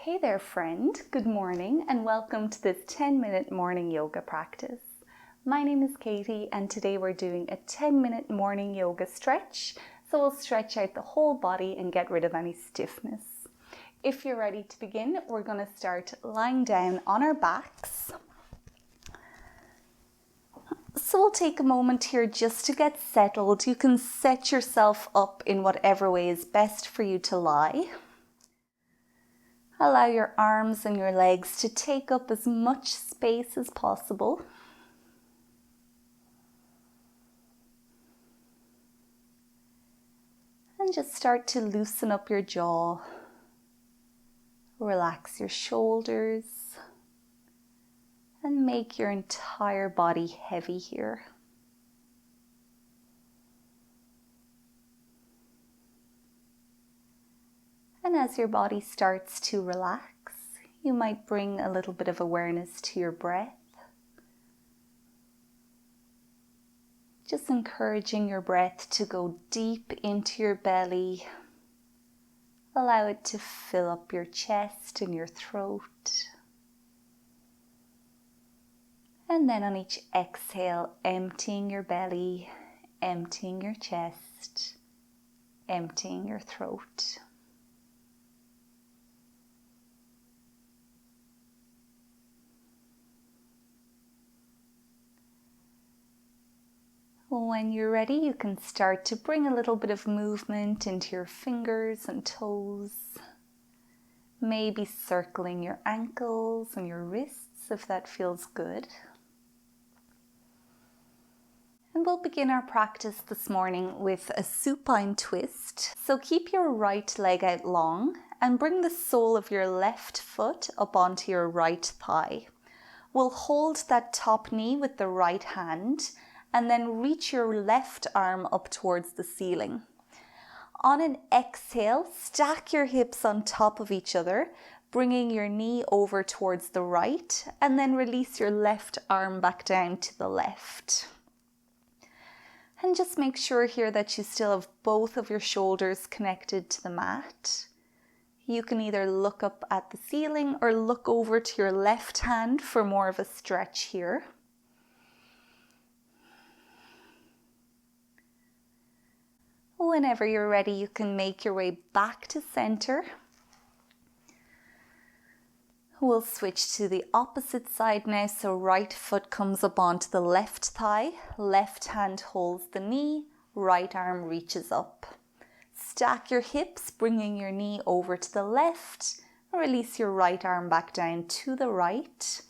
Hey there friend, good morning and welcome to this 10-minute morning yoga practice. My name is Katie and today we're doing a 10-minute morning yoga stretch. So we'll stretch out the whole body and get rid of any stiffness. If you're ready to begin, we're going to start lying down on our backs. So we'll take a moment here just to get settled. You can set yourself up in whatever way is best for you to lie. Allow your arms and your legs to take up as much space as possible. And just start to loosen up your jaw. Relax your shoulders. And make your entire body heavy here. And as your body starts to relax, you might bring a little bit of awareness to your breath. Just encouraging your breath to go deep into your belly. Allow it to fill up your chest and your throat. And then on each exhale, emptying your belly, emptying your chest, emptying your throat. When you're ready, you can start to bring a little bit of movement into your fingers and toes. Maybe circling your ankles and your wrists if that feels good. And we'll begin our practice this morning with a supine twist. So keep your right leg out long and bring the sole of your left foot up onto your right thigh. We'll hold that top knee with the right hand and then reach your left arm up towards the ceiling. On an exhale, stack your hips on top of each other, bringing your knee over towards the right, and then release your left arm back down to the left. And just make sure here that you still have both of your shoulders connected to the mat. You can either look up at the ceiling or look over to your left hand for more of a stretch here. Whenever you're ready, you can make your way back to center. We'll switch to the opposite side now, so right foot comes up onto the left thigh, left hand holds the knee, right arm reaches up. Stack your hips, bringing your knee over to the left, release your right arm back down to the right.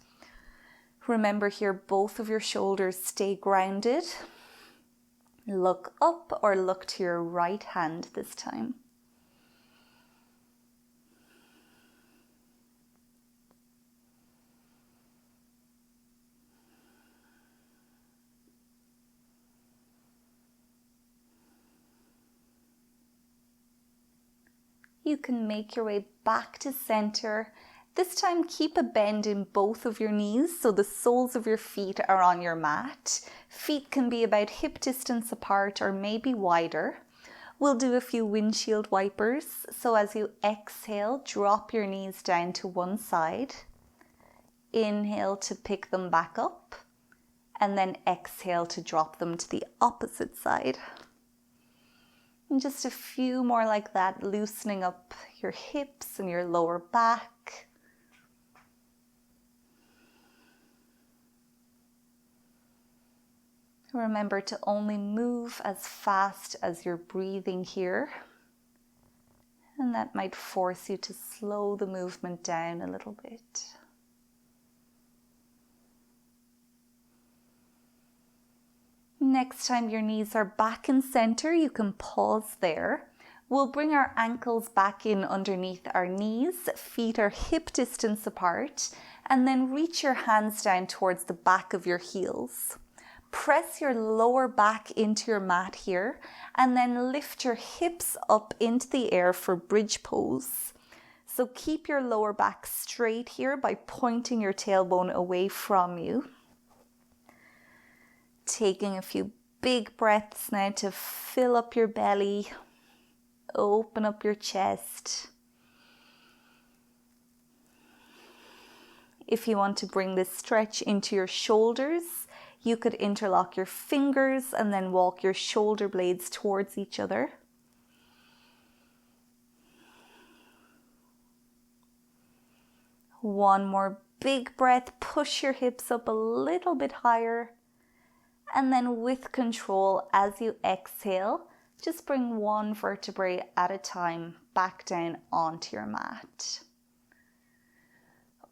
Remember here, both of your shoulders stay grounded. Look up or look to your right hand this time. You can make your way back to center. This time keep a bend in both of your knees so the soles of your feet are on your mat. Feet can be about hip distance apart or maybe wider. We'll do a few windshield wipers. So as you exhale, drop your knees down to one side. Inhale to pick them back up. And then exhale to drop them to the opposite side. And just a few more like that, loosening up your hips and your lower back. Remember to only move as fast as you're breathing here. And that might force you to slow the movement down a little bit. Next time your knees are back in center, you can pause there. We'll bring our ankles back in underneath our knees, feet are hip distance apart, and then reach your hands down towards the back of your heels. Press your lower back into your mat here, and then lift your hips up into the air for bridge pose. So keep your lower back straight here by pointing your tailbone away from you. Taking a few big breaths now to fill up your belly, open up your chest. If you want to bring this stretch into your shoulders, you could interlock your fingers and then walk your shoulder blades towards each other. One more big breath, push your hips up a little bit higher. And then with control, as you exhale, just bring one vertebrae at a time back down onto your mat.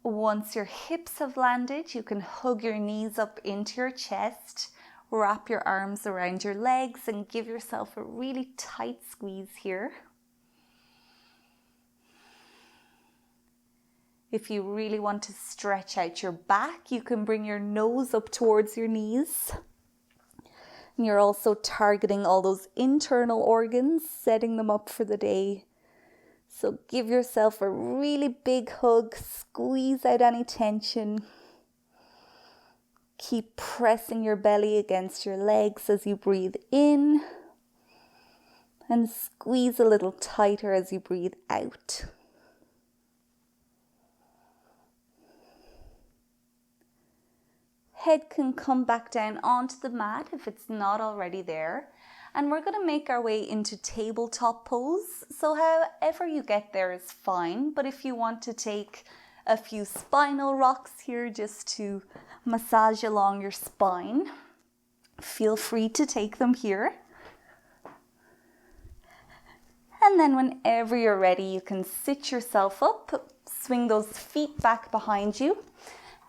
Once your hips have landed, you can hug your knees up into your chest, wrap your arms around your legs and give yourself a really tight squeeze here. If you really want to stretch out your back, you can bring your nose up towards your knees. And you're also targeting all those internal organs, setting them up for the day. So give yourself a really big hug, squeeze out any tension. Keep pressing your belly against your legs as you breathe in. And squeeze a little tighter as you breathe out. Head can come back down onto the mat if it's not already there. And we're going to make our way into tabletop pose. So however you get there is fine. But if you want to take a few spinal rocks here just to massage along your spine, feel free to take them here. And then whenever you're ready, you can sit yourself up, swing those feet back behind you.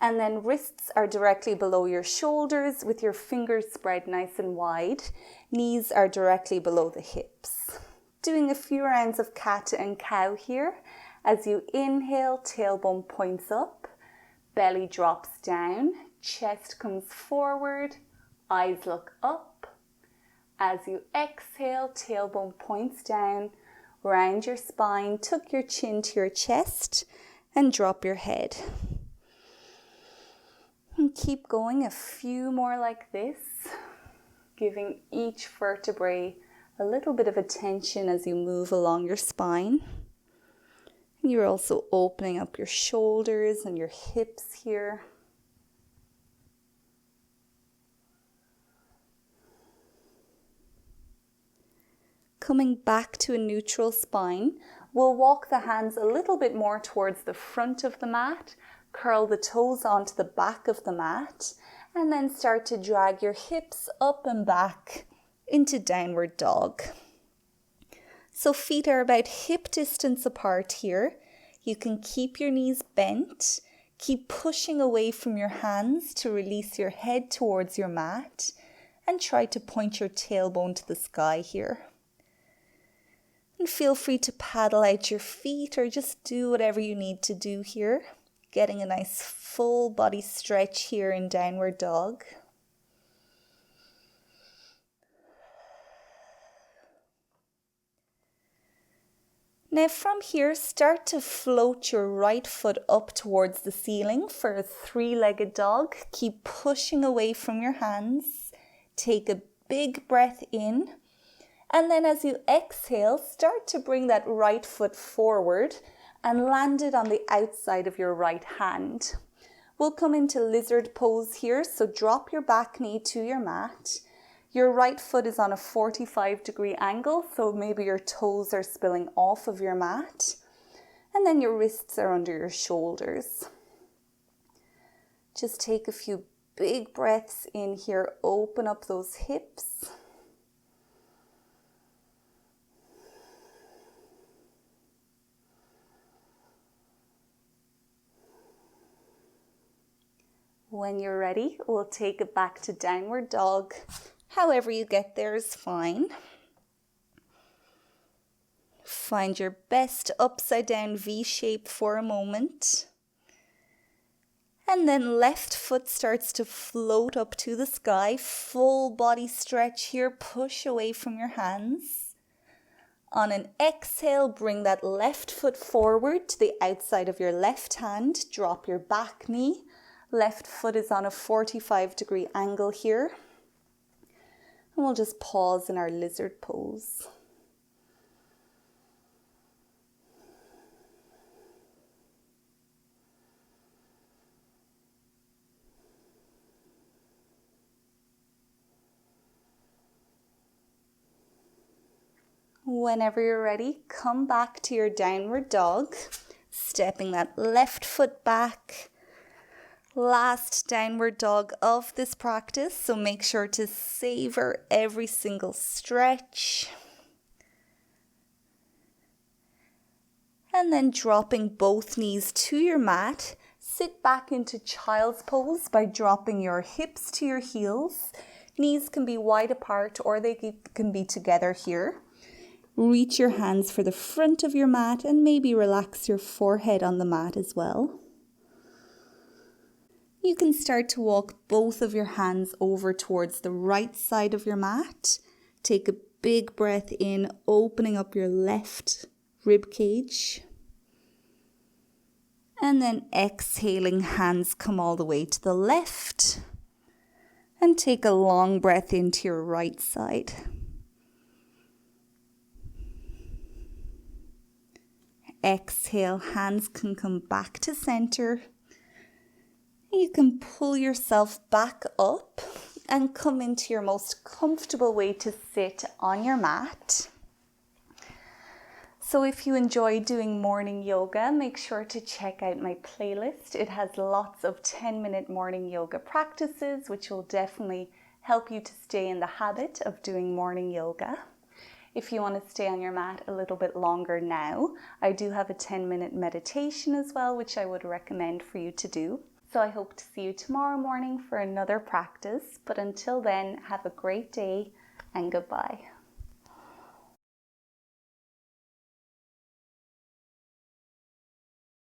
And then wrists are directly below your shoulders with your fingers spread nice and wide. Knees are directly below the hips. Doing a few rounds of cat and cow here. As you inhale, tailbone points up, belly drops down, chest comes forward, eyes look up. As you exhale, tailbone points down, round your spine, tuck your chin to your chest and drop your head. And keep going, a few more like this, giving each vertebrae a little bit of attention as you move along your spine. And you're also opening up your shoulders and your hips here. Coming back to a neutral spine, we'll walk the hands a little bit more towards the front of the mat. Curl the toes onto the back of the mat and then start to drag your hips up and back into downward dog. So feet are about hip distance apart here. You can keep your knees bent, keep pushing away from your hands to release your head towards your mat and try to point your tailbone to the sky here. And feel free to paddle out your feet or just do whatever you need to do here. Getting a nice full body stretch here in downward dog. Now from here, start to float your right foot up towards the ceiling for a three-legged dog. Keep pushing away from your hands. Take a big breath in. And then as you exhale, start to bring that right foot forward and land it on the outside of your right hand. We'll come into lizard pose here, so drop your back knee to your mat. Your right foot is on a 45-degree angle, so maybe your toes are spilling off of your mat. And then your wrists are under your shoulders. Just take a few big breaths in here, open up those hips. When you're ready, we'll take it back to downward dog. However you get there is fine. Find your best upside down V shape for a moment. And then left foot starts to float up to the sky. Full body stretch here, push away from your hands. On an exhale, bring that left foot forward to the outside of your left hand. Drop your back knee. Left foot is on a 45-degree angle here. And we'll just pause in our lizard pose. Whenever you're ready, come back to your downward dog, stepping that left foot back. Last downward dog of this practice, so make sure to savor every single stretch. And then dropping both knees to your mat, sit back into child's pose by dropping your hips to your heels. Knees can be wide apart or they can be together here. Reach your hands for the front of your mat and maybe relax your forehead on the mat as well. You can start to walk both of your hands over towards the right side of your mat. Take a big breath in, opening up your left rib cage. And then exhaling, hands come all the way to the left. And take a long breath into your right side. Exhale, hands can come back to center. You can pull yourself back up and come into your most comfortable way to sit on your mat. So if you enjoy doing morning yoga, make sure to check out my playlist. It has lots of 10-minute morning yoga practices, which will definitely help you to stay in the habit of doing morning yoga. If you want to stay on your mat a little bit longer now, I do have a 10-minute meditation as well, which I would recommend for you to do. So I hope to see you tomorrow morning for another practice. But until then, have a great day and goodbye.